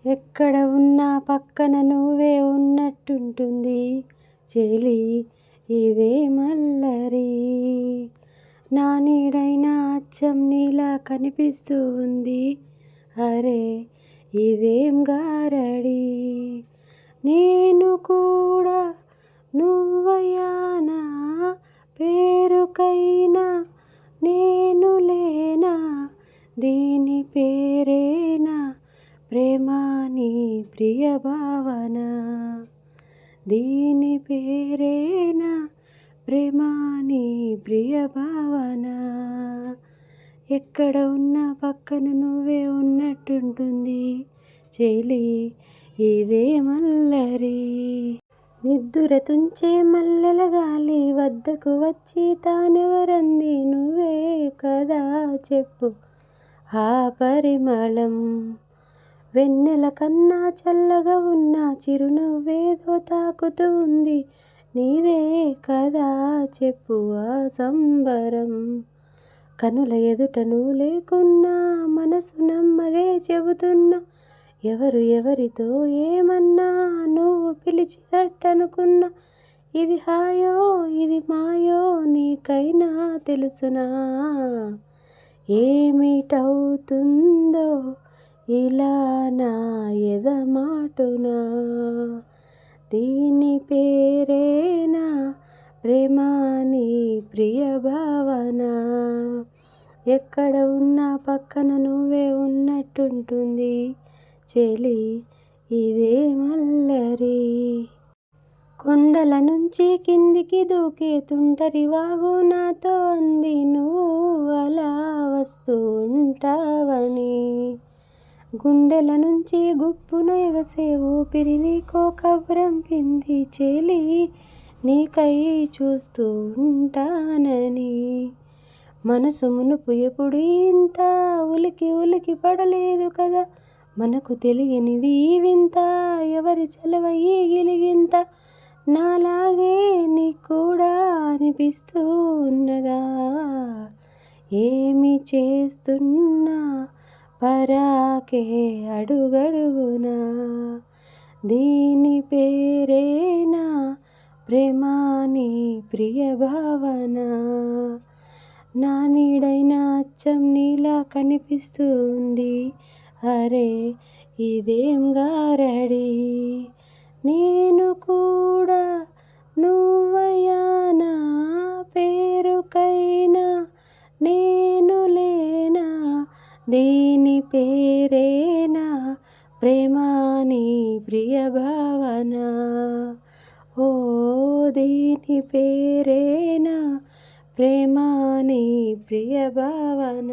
ఎక్కడ ఉన్నా పక్కన నువ్వే ఉన్నట్టుంటుంది చెలి ఇదే మల్లరి. నా నీడైనా అచ్చం నీలా కనిపిస్తూ ఉంది అరే ఇదేం గారడి. నేను కూడా నువ్వయ్యానా పేరుకైనా నేను లేనా దీని పేరేనా ప్రేమ నీ ప్రియ భావన. దీని పేరేనా ప్రేమ నీ ప్రియ భావన. ఎక్కడ ఉన్నా పక్కన నువ్వే ఉన్నట్టుంటుంది చెలి ఇదే మల్లరి. నిద్దుర తుంచే మల్లెల గాలి వద్దకు వచ్చి తానెవరంది నువ్వే కదా చెప్పు ఆ పరిమళం. వెన్నెల కన్నా చల్లగా ఉన్న చిరునవ్వేదో తాకుతూ ఉంది నీదే కదా చెప్పు ఆ సంబరం. కనుల ఎదుట నువ్వు లేకున్నా మనసు నమ్మదే చెబుతున్నా ఎవరు ఎవరితో ఏమన్నా నువ్వు పిలిచినట్టనుకున్నా. ఇది హాయో ఇది మాయో నీకైనా తెలుసునా ఏమిటవుతుందో ఇలా నా ఎదమాటునా. దీని పేరేనా ప్రేమ నీ ప్రియ భావన. ఎక్కడ ఉన్నా పక్కన నువ్వే ఉన్నట్టుంటుంది చెలి ఇదే మల్లరి. కొండల నుంచి కిందికి దూకే తుంటరి వాగు నాతో అంది నువ్వు అలా వస్తూ ఉంటావని. గుండెల నుంచి గుప్పున ఎగసే ఊపిరి నీకో కబురంపింది చెలి నీకై చూస్తూ ఉంటానని. మనసు మునుపు ఎప్పుడు ఇంత ఉలికి ఉలికి పడలేదు కదా మనకు తెలియనిది ఈ వింత ఎవరి చలవ ఈ గిలిగింత. నాలాగే నీకు కూడా అనిపిస్తూ ఉన్నదా ఏమి చేస్తున్నా పరాకే అడుగడుగునా. దీని పేరేనా ప్రేమ నీ ప్రియ భావన. నా నీడైనా అచ్చం నీలా కనిపిస్తూ ఉంది అరే ఇదేం గారడి. నేను కూడా నువ్వయ్యానా పేరుకైనా నేను లేనా దీని పేరేనా ప్రేమ నీ ప్రియ భావన. ఓ దీని పేరేనా ప్రేమ నీ ప్రియ భావన.